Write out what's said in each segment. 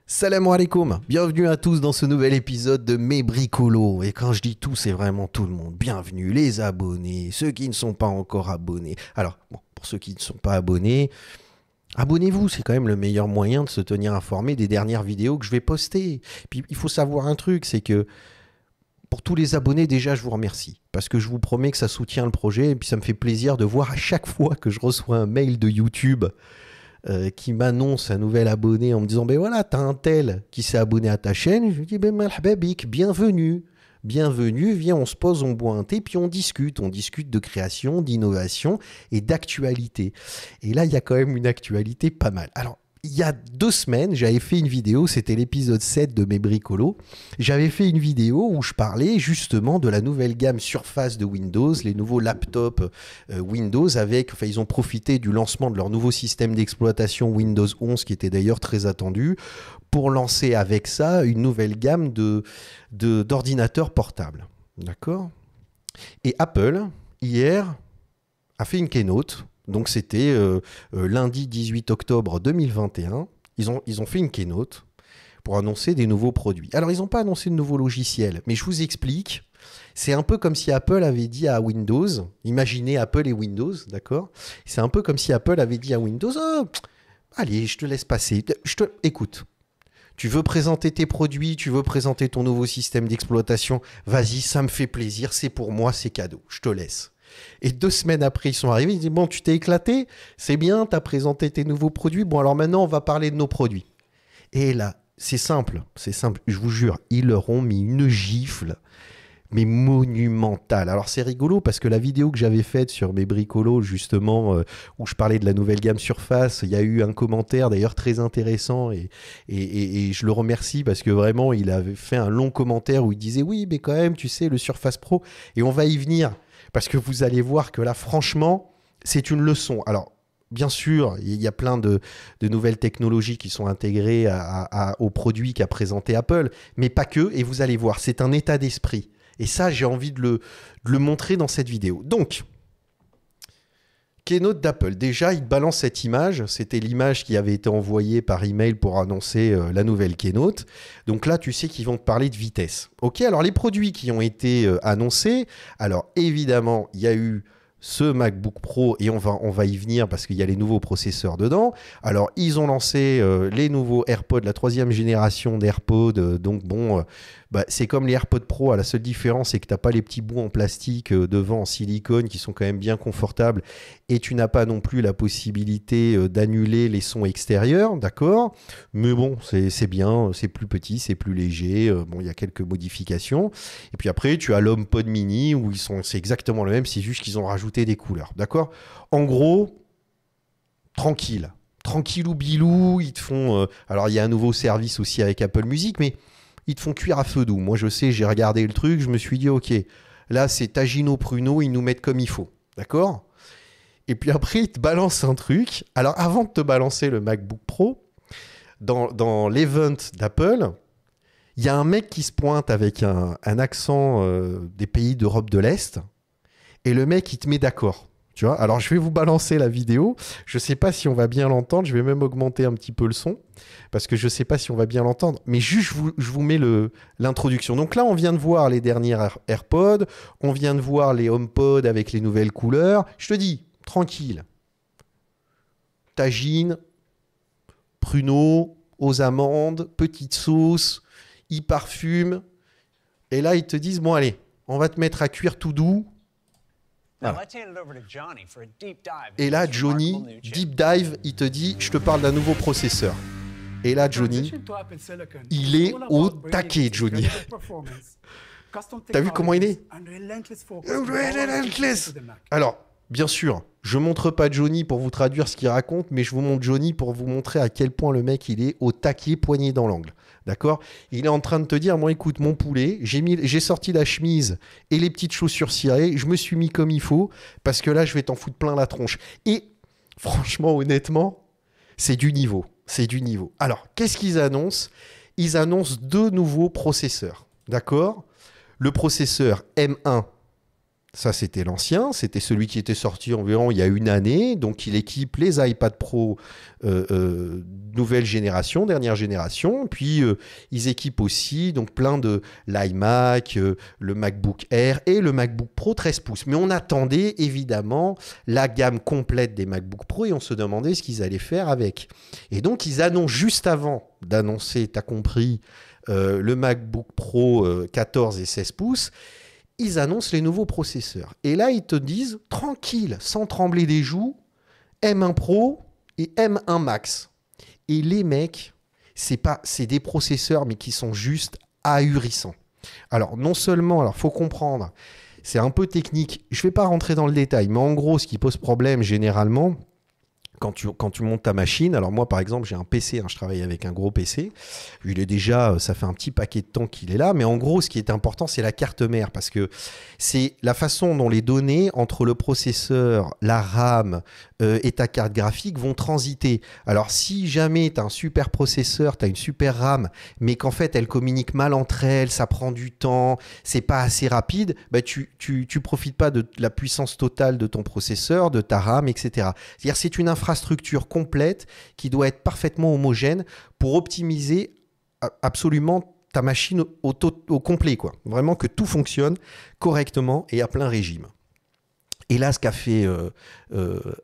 Salam alaikum, bienvenue à tous dans ce nouvel épisode de Mes Bricolos. Et quand je dis tout, c'est vraiment tout le monde. Bienvenue les abonnés, ceux qui ne sont pas encore abonnés. Alors, bon, pour ceux qui ne sont pas abonnés, abonnez-vous, c'est quand même le meilleur moyen de se tenir informé des dernières vidéos que je vais poster. Puis il faut savoir un truc, c'est que pour tous les abonnés, déjà, je vous remercie. Parce que je vous promets que ça soutient le projet. Et puis ça me fait plaisir de voir à chaque fois que je reçois un mail de YouTube qui m'annonce un nouvel abonné en me disant ben voilà, t'as un tel qui s'est abonné à ta chaîne. Je lui dis ben marhaba bik, bienvenue. Bienvenue, viens, on se pose, on boit un thé, puis on discute. On discute de création, d'innovation et d'actualité. Et là, il y a quand même une actualité pas mal. Alors, il y a 2 semaines, j'avais fait une vidéo, c'était l'épisode 7 de Mes Bricolos. J'avais fait une vidéo où je parlais justement de la nouvelle gamme Surface de Windows, les nouveaux laptops Windows enfin, ils ont profité du lancement de leur nouveau système d'exploitation Windows 11, qui était d'ailleurs très attendu, pour lancer avec ça une nouvelle gamme d'ordinateurs portables. D'accord ? Et Apple, hier, a fait une keynote. Donc c'était lundi 18 octobre 2021. Ils ont fait une keynote pour annoncer des nouveaux produits. Alors ils n'ont pas annoncé de nouveaux logiciels, mais je vous explique. C'est un peu comme si Apple avait dit à Windows, imaginez Apple et Windows, d'accord ? C'est un peu comme si Apple avait dit à Windows, oh, allez, je te laisse passer. Écoute, tu veux présenter tes produits, tu veux présenter ton nouveau système d'exploitation, vas-y, ça me fait plaisir, c'est pour moi, c'est cadeau, je te laisse. Et 2 semaines après, ils sont arrivés, ils disent bon, tu t'es éclaté, c'est bien, tu as présenté tes nouveaux produits, bon alors maintenant on va parler de nos produits. Et là, c'est simple, je vous jure, ils leur ont mis une gifle, mais monumentale. Alors c'est rigolo parce que la vidéo que j'avais faite sur Mes Bricolos, justement, où je parlais de la nouvelle gamme Surface, il y a eu un commentaire d'ailleurs très intéressant et je le remercie parce que vraiment il avait fait un long commentaire où il disait oui, mais quand même, tu sais, le Surface Pro, et on va y venir. Parce que vous allez voir que là, franchement, c'est une leçon. Alors, bien sûr, il y a plein de nouvelles technologies qui sont intégrées aux produits qu'a présenté Apple, mais pas que. Et vous allez voir, c'est un état d'esprit. Et ça, j'ai envie de le montrer dans cette vidéo. Donc, keynote d'Apple. Déjà, il balance cette image. C'était l'image qui avait été envoyée par email pour annoncer la nouvelle keynote. Donc là, tu sais qu'ils vont te parler de vitesse. Ok, alors les produits qui ont été annoncés. Alors évidemment, il y a eu ce MacBook Pro et on va y venir parce qu'il y a les nouveaux processeurs dedans. Alors, ils ont lancé les nouveaux AirPods, la 3e génération d'AirPods. Donc bon, c'est comme les AirPods Pro. La seule différence, c'est que tu n'as pas les petits bouts en plastique devant en silicone qui sont quand même bien confortables. Et tu n'as pas non plus la possibilité d'annuler les sons extérieurs, d'accord ? Mais bon, c'est bien, c'est plus petit, c'est plus léger. Bon, il y a quelques modifications. Et puis après, tu as l'HomePod Mini où c'est exactement le même, c'est juste qu'ils ont rajouté des couleurs, d'accord ? En gros, tranquillou bilou, ils te font... alors, il y a un nouveau service aussi avec Apple Music, mais ils te font cuire à feu doux. Moi, je sais, j'ai regardé le truc, je me suis dit, ok, là, c'est Tagino Pruno, ils nous mettent comme il faut, d'accord ? Et puis après, ils te balancent un truc. Alors, avant de te balancer le MacBook Pro, dans l'event d'Apple, il y a un mec qui se pointe avec un accent des pays d'Europe de l'Est, et le mec, il te met d'accord. Tu vois ? Alors, je vais vous balancer la vidéo. Je ne sais pas si on va bien l'entendre. Je vais même augmenter un petit peu le son, parce que je ne sais pas si on va bien l'entendre. Mais juste, je vous mets l'introduction. Donc là, on vient de voir les dernières AirPods. On vient de voir les HomePod avec les nouvelles couleurs. Je te dis, tranquille. Tagine, pruneau, aux amandes, petite sauce, ils parfument. Et là, ils te disent, bon, allez, on va te mettre à cuire tout doux. Voilà. Et là, Johnny, deep dive, il te dit, je te parle d'un nouveau processeur. Et là, Johnny, il est au taquet, Johnny. T'as vu comment il est ? Relentless. Alors, bien sûr, je montre pas Johnny pour vous traduire ce qu'il raconte, mais je vous montre Johnny pour vous montrer à quel point le mec, il est au taquet, poigné dans l'angle. D'accord ? Il est en train de te dire, moi, écoute, mon poulet, j'ai sorti la chemise et les petites chaussures cirées, je me suis mis comme il faut, parce que là, je vais t'en foutre plein la tronche. Et franchement, honnêtement, c'est du niveau. C'est du niveau. Alors, qu'est-ce qu'ils annoncent ? Ils annoncent 2 nouveaux processeurs. D'accord ? Le processeur M1 Ça, c'était l'ancien, c'était celui qui était sorti environ il y a une année. Donc, il équipe les iPad Pro nouvelle génération, dernière génération. Puis, ils équipent aussi donc, plein de l'iMac, le MacBook Air et le MacBook Pro 13 pouces. Mais on attendait évidemment la gamme complète des MacBook Pro et on se demandait ce qu'ils allaient faire avec. Et donc, ils annoncent juste avant d'annoncer, tu as compris, le MacBook Pro 14 et 16 pouces. Ils annoncent les nouveaux processeurs. Et là, ils te disent, tranquille, sans trembler des joues, M1 Pro et M1 Max. Et les mecs, c'est des processeurs, mais qui sont juste ahurissants. Alors, non seulement, alors faut comprendre, c'est un peu technique, je ne vais pas rentrer dans le détail, mais en gros, ce qui pose problème généralement, quand tu montes ta machine, alors moi par exemple j'ai un PC, je travaille avec un gros PC, il est déjà, ça fait un petit paquet de temps qu'il est là, mais en gros ce qui est important c'est la carte mère, parce que c'est la façon dont les données entre le processeur, la RAM et ta carte graphique vont transiter. Alors si jamais tu as un super processeur, tu as une super RAM, mais qu'en fait elles communiquent mal entre elles, ça prend du temps, c'est pas assez rapide, bah tu profites pas de la puissance totale de ton processeur, de ta RAM, etc. C'est-à-dire c'est une infrastructure complète qui doit être parfaitement homogène pour optimiser absolument ta machine au complet, quoi. Vraiment que tout fonctionne correctement et à plein régime. Et là, ce qu'a fait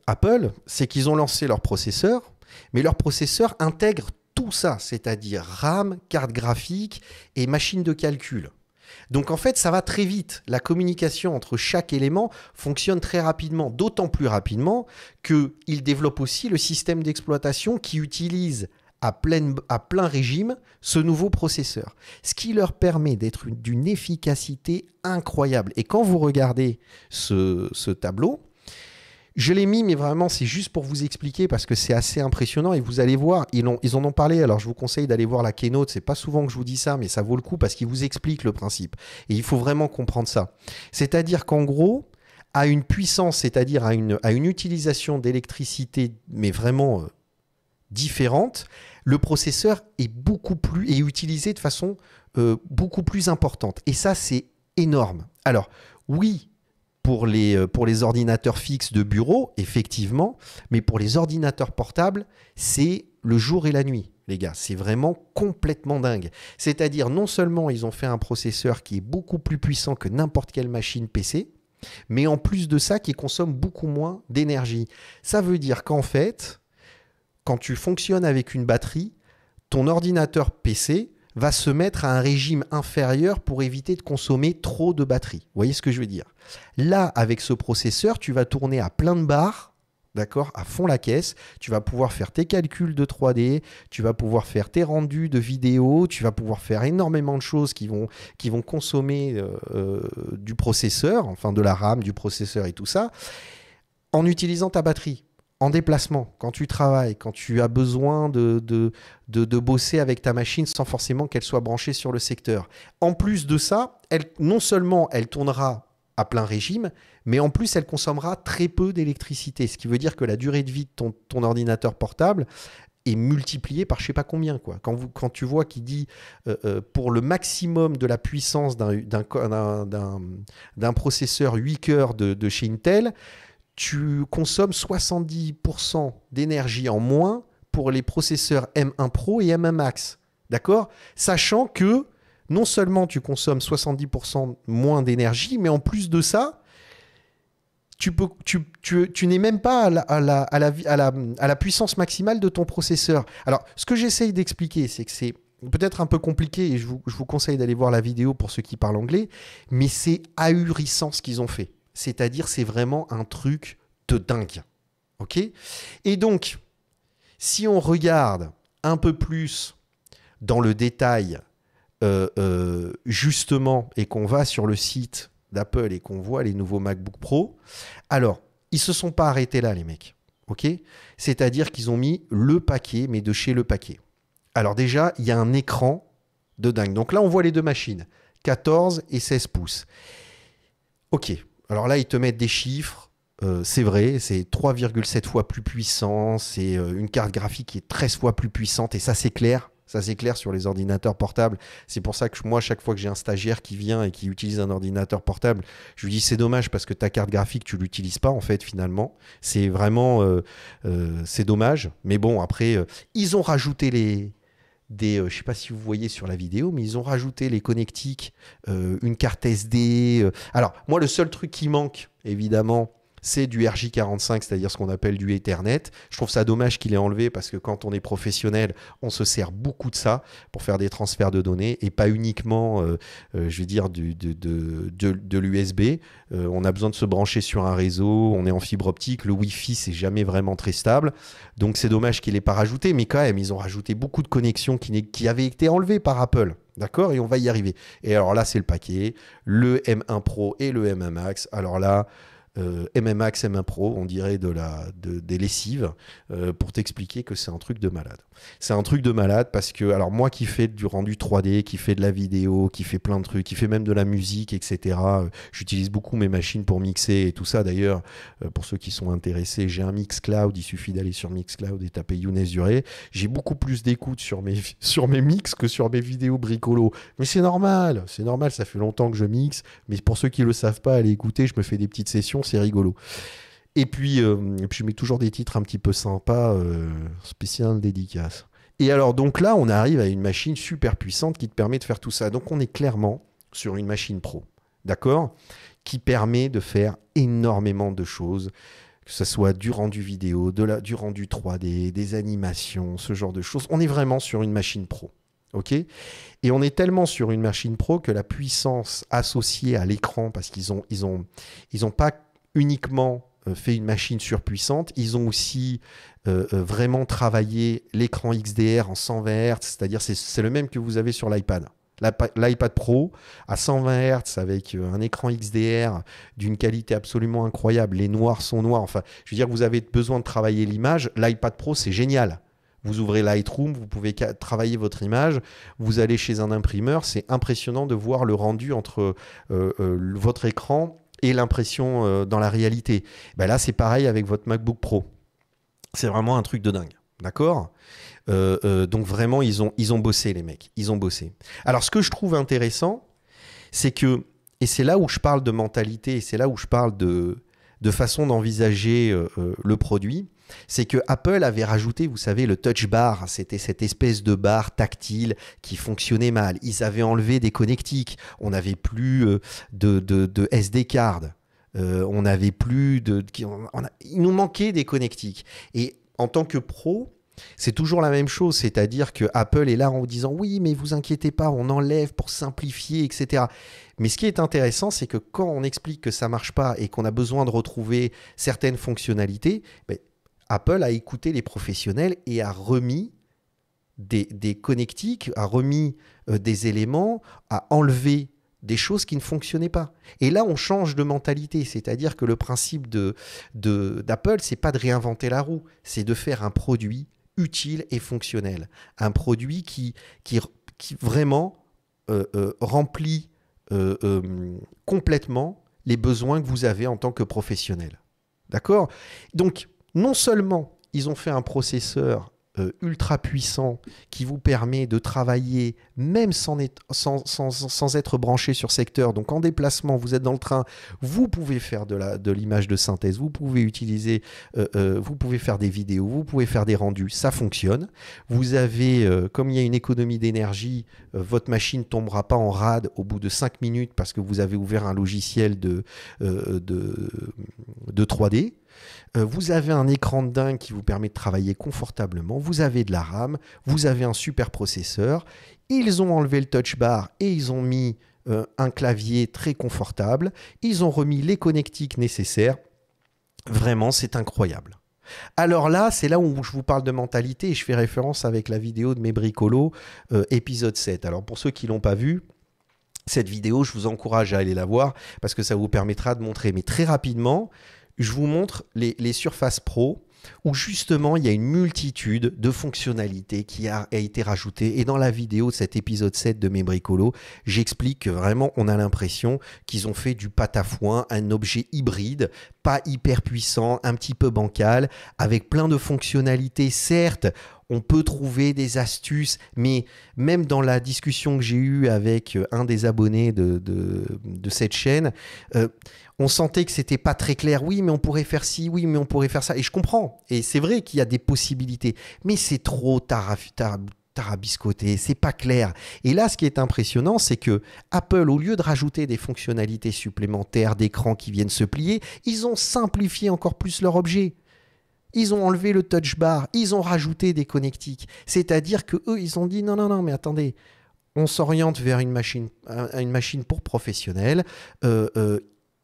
Apple, c'est qu'ils ont lancé leur processeur, mais leur processeur intègre tout ça, c'est-à-dire RAM, carte graphique et machine de calcul. Donc en fait, ça va très vite. La communication entre chaque élément fonctionne très rapidement, d'autant plus rapidement qu'ils développent aussi le système d'exploitation qui utilise à plein régime ce nouveau processeur. Ce qui leur permet d'être d'une efficacité incroyable. Et quand vous regardez ce tableau, je l'ai mis, mais vraiment, c'est juste pour vous expliquer parce que c'est assez impressionnant et vous allez voir, ils en ont parlé. Alors, je vous conseille d'aller voir la keynote. C'est pas souvent que je vous dis ça, mais ça vaut le coup parce qu'ils vous expliquent le principe. Et il faut vraiment comprendre ça. C'est-à-dire qu'en gros, à une puissance, c'est-à-dire à une utilisation d'électricité, mais vraiment différente, le processeur est utilisé de façon beaucoup plus importante. Et ça, c'est énorme. Alors, oui, pour les ordinateurs fixes de bureau, effectivement, mais pour les ordinateurs portables, c'est le jour et la nuit, les gars. C'est vraiment complètement dingue. C'est-à-dire, non seulement ils ont fait un processeur qui est beaucoup plus puissant que n'importe quelle machine PC, mais en plus de ça, qui consomme beaucoup moins d'énergie. Ça veut dire qu'en fait, quand tu fonctionnes avec une batterie, ton ordinateur PC va se mettre à un régime inférieur pour éviter de consommer trop de batterie. Vous voyez ce que je veux dire? Là, avec ce processeur, tu vas tourner à plein de barres, d'accord, à fond la caisse. Tu vas pouvoir faire tes calculs de 3D, tu vas pouvoir faire tes rendus de vidéos, tu vas pouvoir faire énormément de choses qui vont consommer du processeur, enfin de la RAM, du processeur et tout ça, en utilisant ta batterie. En déplacement, quand tu travailles, quand tu as besoin de bosser avec ta machine sans forcément qu'elle soit branchée sur le secteur. En plus de ça, non seulement elle tournera à plein régime, mais en plus elle consommera très peu d'électricité, ce qui veut dire que la durée de vie de ton ordinateur portable est multipliée par je ne sais pas combien, quoi. Quand tu vois qu'il dit pour le maximum de la puissance d'un processeur 8 cœurs de chez Intel, tu consommes 70% d'énergie en moins pour les processeurs M1 Pro et M1 Max. D'accord? Sachant que non seulement tu consommes 70% moins d'énergie, mais en plus de ça, tu n'es même pas à la puissance maximale de ton processeur. Alors, ce que j'essaye d'expliquer, c'est que c'est peut-être un peu compliqué et je vous conseille d'aller voir la vidéo pour ceux qui parlent anglais, mais c'est ahurissant ce qu'ils ont fait. C'est-à-dire, c'est vraiment un truc de dingue. OK ? Et donc, si on regarde un peu plus dans le détail, justement, et qu'on va sur le site d'Apple et qu'on voit les nouveaux MacBook Pro, alors, ils ne se sont pas arrêtés là, les mecs. OK ? C'est-à-dire qu'ils ont mis le paquet, mais de chez le paquet. Alors déjà, il y a un écran de dingue. Donc là, on voit les deux machines, 14 et 16 pouces. OK. Alors là, ils te mettent des chiffres, c'est vrai, c'est 3,7 fois plus puissant, c'est une carte graphique qui est 13 fois plus puissante, et ça, c'est clair, Ça, c'est clair sur les ordinateurs portables. C'est pour ça que moi, chaque fois que j'ai un stagiaire qui vient et qui utilise un ordinateur portable, je lui dis c'est dommage parce que ta carte graphique, tu ne l'utilises pas en fait finalement. C'est vraiment c'est dommage. Mais bon, après, ils ont rajouté je ne sais pas si vous voyez sur la vidéo, mais ils ont rajouté les connectiques, une carte SD. Alors, moi, le seul truc qui manque, évidemment, c'est du RJ45, c'est-à-dire ce qu'on appelle du Ethernet. Je trouve ça dommage qu'il ait enlevé parce que quand on est professionnel, on se sert beaucoup de ça pour faire des transferts de données et pas uniquement, je veux dire, de l'USB. On a besoin de se brancher sur un réseau, on est en fibre optique, le Wi-Fi, c'est jamais vraiment très stable. Donc c'est dommage qu'il n'ait pas rajouté, mais quand même, ils ont rajouté beaucoup de connexions qui avaient été enlevées par Apple. D'accord? Et on va y arriver. Et alors là, c'est le paquet, le M1 Pro et le M1 Max. Alors là, M1 Max, M1 Pro, on dirait des lessives pour t'expliquer que c'est un truc de malade. C'est un truc de malade parce que, alors moi qui fais du rendu 3D, qui fait de la vidéo, qui fait plein de trucs, qui fait même de la musique, etc. J'utilise beaucoup mes machines pour mixer et tout ça. D'ailleurs, pour ceux qui sont intéressés, j'ai un Mixcloud, il suffit d'aller sur Mixcloud et taper Younes Duré. J'ai beaucoup plus d'écoute sur mes mix que sur mes vidéos bricolo. Mais c'est normal, ça fait longtemps que je mixe. Mais pour ceux qui ne le savent pas, allez écouter, je me fais des petites sessions, c'est rigolo. Et puis je mets toujours des titres un petit peu sympas, spécial dédicace. Et alors donc là, on arrive à une machine super puissante qui te permet de faire tout ça. Donc on est clairement sur une machine pro, d'accord, qui permet de faire énormément de choses, que ce soit du rendu vidéo, du rendu 3D, des animations, ce genre de choses. On est vraiment sur une machine pro. Ok, et on est tellement sur une machine pro que la puissance associée à l'écran, parce qu'ils ont pas uniquement fait une machine surpuissante, ils ont aussi vraiment travaillé l'écran XDR en 120 Hz, c'est-à-dire c'est le même que vous avez sur l'iPad. L'iPad Pro à 120 Hz avec un écran XDR d'une qualité absolument incroyable. Les noirs sont noirs. Enfin, je veux dire, vous avez besoin de travailler l'image. L'iPad Pro, c'est génial. Vous ouvrez Lightroom, vous pouvez travailler votre image, vous allez chez un imprimeur, c'est impressionnant de voir le rendu entre votre écran et l'impression dans la réalité. Ben là, c'est pareil avec votre MacBook Pro. C'est vraiment un truc de dingue, d'accord ? Donc vraiment, ils ont bossé, les mecs, ils ont bossé. Alors, ce que je trouve intéressant, c'est que, et c'est là où je parle de mentalité, et c'est là où je parle de façon d'envisager le produit, c'est que Apple avait rajouté, vous savez, le touch bar. C'était cette espèce de barre tactile qui fonctionnait mal. Ils avaient enlevé des connectiques. On n'avait plus de SD card. On n'avait plus il nous manquait des connectiques. Et en tant que pro, c'est toujours la même chose. C'est-à-dire que Apple est là en vous disant « Oui, mais vous inquiétez pas, on enlève pour simplifier, etc. » Mais ce qui est intéressant, c'est que quand on explique que ça ne marche pas et qu'on a besoin de retrouver certaines fonctionnalités, Apple a écouté les professionnels et a remis des connectiques, a remis des éléments, a enlevé des choses qui ne fonctionnaient pas. Et là, on change de mentalité. C'est-à-dire que le principe d'Apple, c'est pas de réinventer la roue, c'est de faire un produit utile et fonctionnel. Un produit qui vraiment remplit complètement les besoins que vous avez en tant que professionnel. D'accord ? Donc, non seulement ils ont fait un processeur ultra puissant qui vous permet de travailler même sans être branché sur secteur. Donc en déplacement, vous êtes dans le train, vous pouvez faire de l'image de synthèse, vous pouvez utiliser, vous pouvez faire des vidéos, vous pouvez faire des rendus, ça fonctionne. Vous avez, comme il y a une économie d'énergie, votre machine ne tombera pas en rade au bout de 5 minutes parce que vous avez ouvert un logiciel de 3D. Vous avez un écran de dingue qui vous permet de travailler confortablement, vous avez de la RAM, vous avez un super processeur, ils ont enlevé le touch bar et ils ont mis un clavier très confortable, ils ont remis les connectiques nécessaires, vraiment c'est incroyable. Alors là, c'est là où je vous parle de mentalité et je fais référence avec la vidéo de mes bricolos, épisode 7. Alors pour ceux qui ne l'ont pas vu, cette vidéo, je vous encourage à aller la voir parce que ça vous permettra de montrer, mais très rapidement, je vous montre les Surface Pro où justement il y a une multitude de fonctionnalités qui a été rajoutée. Et dans la vidéo de cet épisode 7 de mes bricolos, j'explique que vraiment on a l'impression qu'ils ont fait du pâte-à-foin, un objet hybride, pas hyper puissant, un petit peu bancal, avec plein de fonctionnalités. Certes, on peut trouver des astuces, mais même dans la discussion que j'ai eue avec un des abonnés de cette chaîne, on sentait que c'était pas très clair. Oui, mais on pourrait faire ci, oui, mais on pourrait faire ça. Et je comprends. Et c'est vrai qu'il y a des possibilités, mais c'est trop tarabiscoté, c'est pas clair. Et là, ce qui est impressionnant, c'est que Apple, au lieu de rajouter des fonctionnalités supplémentaires d'écran qui viennent se plier, ils ont simplifié encore plus leur objet. Ils ont enlevé le touch bar, ils ont rajouté des connectiques. C'est-à-dire que eux, ils ont dit non, mais attendez, on s'oriente vers une machine pour professionnels.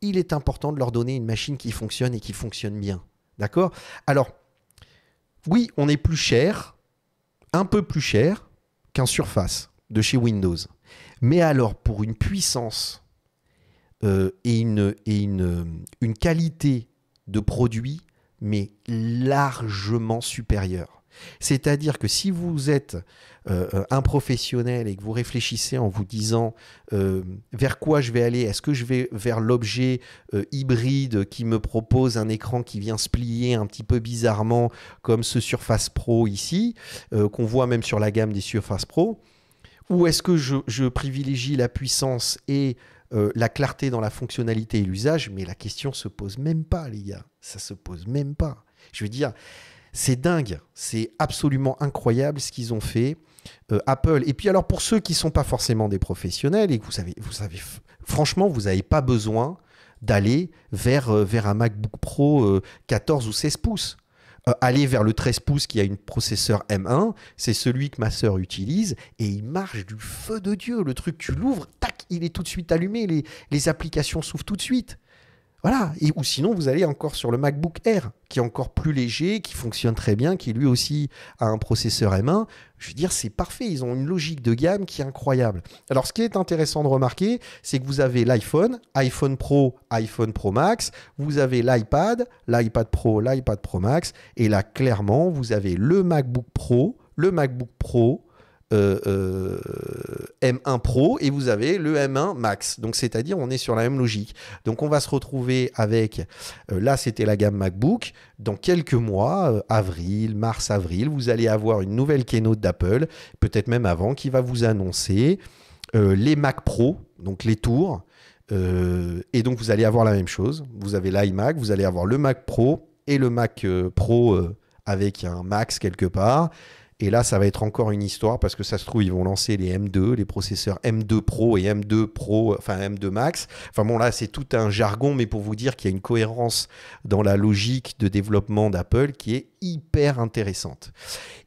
Il est important de leur donner une machine qui fonctionne et qui fonctionne bien. D'accord ? Alors, oui, on est plus cher, un peu plus cher qu'un Surface de chez Windows. Mais alors, pour une puissance et une qualité de produit, mais largement supérieure. C'est-à-dire que si vous êtes un professionnel et que vous réfléchissez en vous disant vers quoi je vais aller, est-ce que je vais vers l'objet hybride qui me propose un écran qui vient se plier un petit peu bizarrement comme ce Surface Pro ici, qu'on voit même sur la gamme des Surface Pro, ou est-ce que je privilégie la puissance et la clarté dans la fonctionnalité et l'usage? Mais la question se pose même pas, les gars. Ça se pose même pas. Je veux dire, c'est dingue. C'est absolument incroyable ce qu'ils ont fait. Apple. Et puis alors, pour ceux qui ne sont pas forcément des professionnels, et que vous savez, franchement, vous n'avez pas besoin d'aller vers un MacBook Pro 14 ou 16 pouces. Aller vers le 13 pouces qui a un processeur M1, c'est celui que ma sœur utilise et il marche du feu de Dieu. Le truc, tu l'ouvres, tac, il est tout de suite allumé, les applications s'ouvrent tout de suite. Voilà. Ou sinon, vous allez encore sur le MacBook Air, qui est encore plus léger, qui fonctionne très bien, qui lui aussi a un processeur M1. Je veux dire, c'est parfait. Ils ont une logique de gamme qui est incroyable. Alors, ce qui est intéressant de remarquer, c'est que vous avez l'iPhone, iPhone Pro, iPhone Pro Max. Vous avez l'iPad, l'iPad Pro, l'iPad Pro Max. Et là, clairement, vous avez le MacBook Pro, le MacBook Pro, M1 Pro et vous avez le M1 Max. Donc, c'est-à-dire, on est sur la même logique. Donc, on va se retrouver avec, là, c'était la gamme MacBook. Dans quelques mois, avril, mars, avril, vous allez avoir une nouvelle keynote d'Apple, peut-être même avant, qui va vous annoncer les Mac Pro, donc les tours. Et donc, vous allez avoir la même chose. Vous avez l'iMac, vous allez avoir le Mac Pro et le Mac Pro avec un Max quelque part. Et là, ça va être encore une histoire parce que ça se trouve, ils vont lancer les M2, les processeurs M2 Pro et M2 Pro, enfin M2 Max. Enfin bon, là, c'est tout un jargon, mais pour vous dire qu'il y a une cohérence dans la logique de développement d'Apple qui est hyper intéressante.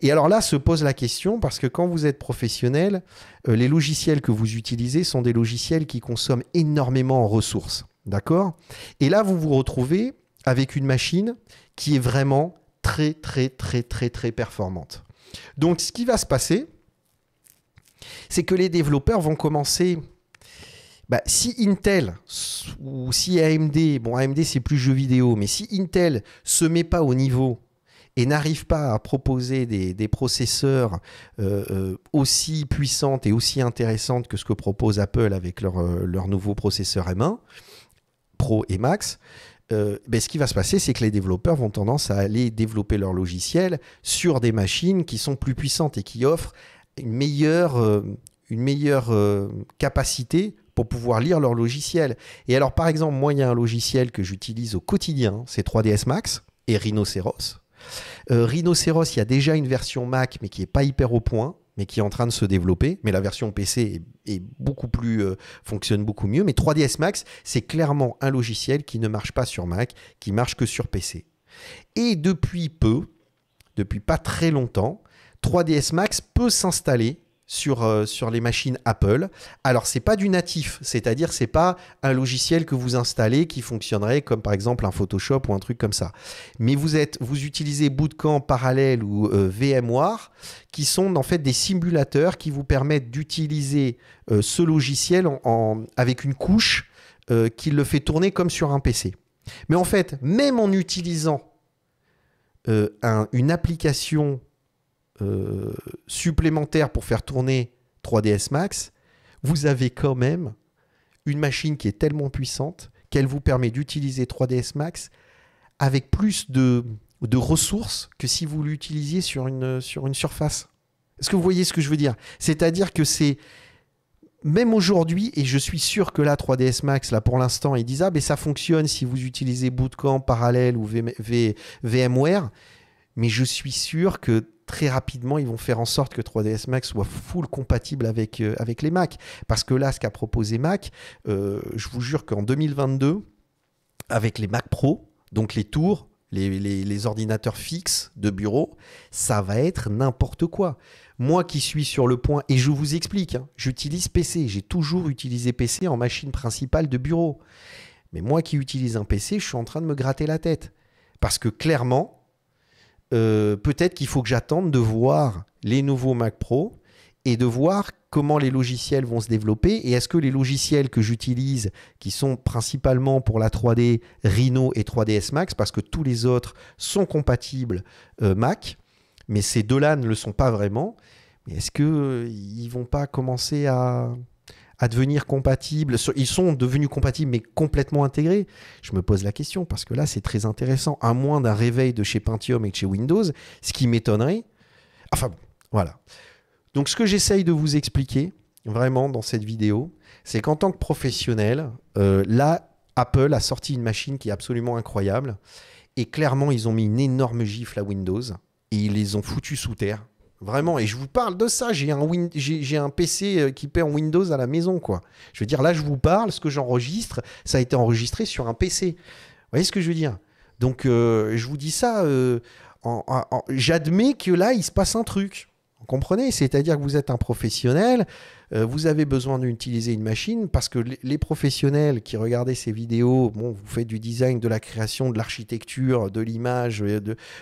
Et alors là, se pose la question parce que quand vous êtes professionnel, les logiciels que vous utilisez sont des logiciels qui consomment énormément en ressources. D'accord ? Et là, vous vous retrouvez avec une machine qui est vraiment très, très, très, très, très performante. Donc, ce qui va se passer, c'est que les développeurs vont commencer... si Intel ou si AMD, bon AMD c'est plus jeux vidéo, mais si Intel ne se met pas au niveau et n'arrive pas à proposer des processeurs aussi puissantes et aussi intéressantes que ce que propose Apple avec leur nouveau processeur M1 Pro et Max, ce qui va se passer, c'est que les développeurs vont tendance à aller développer leur logiciel sur des machines qui sont plus puissantes et qui offrent une meilleure capacité pour pouvoir lire leur logiciel. Et alors, par exemple, moi, il y a un logiciel que j'utilise au quotidien, c'est 3ds Max et Rhinoceros. Rhinoceros, il y a déjà une version Mac, mais qui n'est pas hyper au point, mais qui est en train de se développer. Mais la version PC est beaucoup plus, fonctionne beaucoup mieux. Mais 3ds Max, c'est clairement un logiciel qui ne marche pas sur Mac, qui marche que sur PC. Et depuis pas très longtemps, 3ds Max peut s'installer sur les machines Apple. Alors, ce n'est pas du natif, c'est-à-dire ce n'est pas un logiciel que vous installez qui fonctionnerait comme par exemple un Photoshop ou un truc comme ça. Mais vous utilisez Bootcamp Parallel ou VMware qui sont en fait des simulateurs qui vous permettent d'utiliser ce logiciel avec une couche qui le fait tourner comme sur un PC. Mais en fait, même en utilisant une application supplémentaire pour faire tourner 3ds Max, vous avez quand même une machine qui est tellement puissante qu'elle vous permet d'utiliser 3ds Max avec plus de de ressources que si vous l'utilisiez sur une surface. Est-ce que vous voyez ce que je veux dire? C'est-à-dire que c'est, même aujourd'hui, et je suis sûr que là, 3ds Max, là pour l'instant, ils disent « Ah, mais ça fonctionne si vous utilisez Bootcamp, Parallel ou VMware », mais je suis sûr que très rapidement, ils vont faire en sorte que 3ds Max soit full compatible avec les Mac. Parce que là, ce qu'a proposé Mac, je vous jure qu'en 2022, avec les Mac Pro, donc les tours, les ordinateurs fixes de bureau, ça va être n'importe quoi. Moi qui suis sur le point, et je vous explique, hein, j'utilise PC, j'ai toujours utilisé PC en machine principale de bureau. Mais moi qui utilise un PC, je suis en train de me gratter la tête. Parce que clairement, peut-être qu'il faut que j'attende de voir les nouveaux Mac Pro et de voir comment les logiciels vont se développer et est-ce que les logiciels que j'utilise, qui sont principalement pour la 3D, Rhino et 3ds Max, parce que tous les autres sont compatibles Mac, mais ces deux-là ne le sont pas vraiment, mais est-ce qu'ils ne vont pas commencer à devenir compatibles? Ils sont devenus compatibles mais complètement intégrés. Je me pose la question parce que là c'est très intéressant, à moins d'un réveil de chez Pentium et de chez Windows, ce qui m'étonnerait. Enfin bon, voilà. Donc ce que j'essaye de vous expliquer vraiment dans cette vidéo, c'est qu'en tant que professionnel, là Apple a sorti une machine qui est absolument incroyable et clairement ils ont mis une énorme gifle à Windows et ils les ont foutus sous terre. Vraiment, et je vous parle de ça, j'ai un PC qui paie en Windows à la maison, quoi. Je veux dire, là, je vous parle, ce que j'enregistre, ça a été enregistré sur un PC. Vous voyez ce que je veux dire? Donc, je vous dis ça, j'admets que là, il se passe un truc. Vous comprenez? C'est-à-dire que vous êtes un professionnel, vous avez besoin d'utiliser une machine parce que les professionnels qui regardaient ces vidéos, bon, vous faites du design, de la création, de l'architecture, de l'image,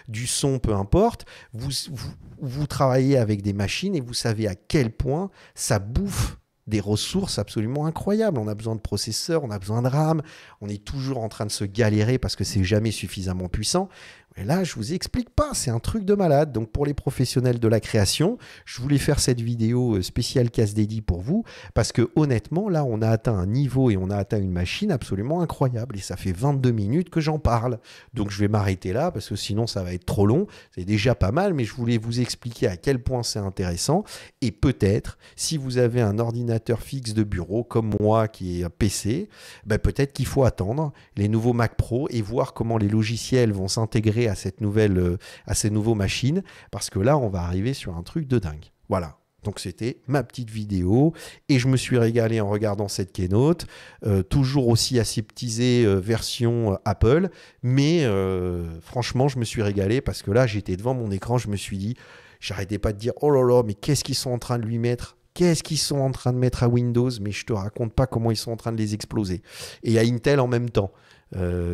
du son, peu importe, vous travaillez avec des machines et vous savez à quel point ça bouffe des ressources absolument incroyables. On a besoin de processeurs, on a besoin de RAM, on est toujours en train de se galérer parce que c'est jamais suffisamment puissant. Et là, je vous explique pas, c'est un truc de malade. Donc pour les professionnels de la création, je voulais faire cette vidéo spéciale Case Dédié pour vous, parce que honnêtement, là, on a atteint un niveau et on a atteint une machine absolument incroyable. Et ça fait 22 minutes que j'en parle. Donc je vais m'arrêter là, parce que sinon ça va être trop long. C'est déjà pas mal, mais je voulais vous expliquer à quel point c'est intéressant. Et peut-être, si vous avez un ordinateur fixe de bureau, comme moi qui est un PC, ben peut-être qu'il faut attendre les nouveaux Mac Pro et voir comment les logiciels vont s'intégrer à ces nouveaux machines, parce que là on va arriver sur un truc de dingue. Voilà, donc c'était ma petite vidéo et je me suis régalé en regardant cette keynote, toujours aussi aseptisée version Apple, mais franchement je me suis régalé parce que là j'étais devant mon écran, je me suis dit, j'arrêtais pas de dire oh là là, mais qu'est-ce qu'ils sont en train de lui mettre? Qu'est-ce qu'ils sont en train de mettre à Windows? Mais je te raconte pas comment ils sont en train de les exploser. Et à Intel en même temps.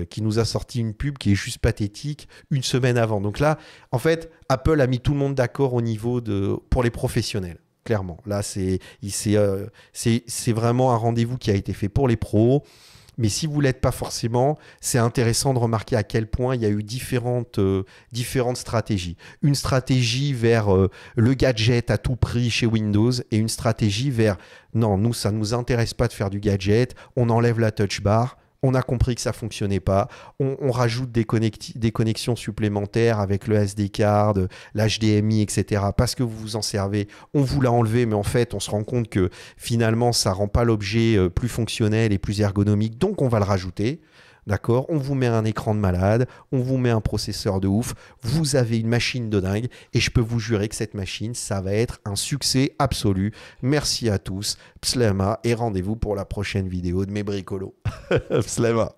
Qui nous a sorti une pub qui est juste pathétique une semaine avant. Donc là, en fait, Apple a mis tout le monde d'accord au niveau pour les professionnels. Clairement, là, c'est vraiment un rendez-vous qui a été fait pour les pros. Mais si vous ne l'êtes pas forcément, c'est intéressant de remarquer à quel point il y a eu différentes stratégies. Une stratégie vers le gadget à tout prix chez Windows et une stratégie vers non, nous, ça ne nous intéresse pas de faire du gadget, on enlève la touch bar. On a compris que ça ne fonctionnait pas. On rajoute des connexions supplémentaires avec le SD card, l'HDMI, etc. Parce que vous vous en servez. On vous l'a enlevé, mais en fait, on se rend compte que finalement, ça ne rend pas l'objet plus fonctionnel et plus ergonomique. Donc, on va le rajouter. D'accord? On vous met un écran de malade, on vous met un processeur de ouf, vous avez une machine de dingue et je peux vous jurer que cette machine, ça va être un succès absolu. Merci à tous, Pslema, et rendez-vous pour la prochaine vidéo de mes bricolos. Pslema.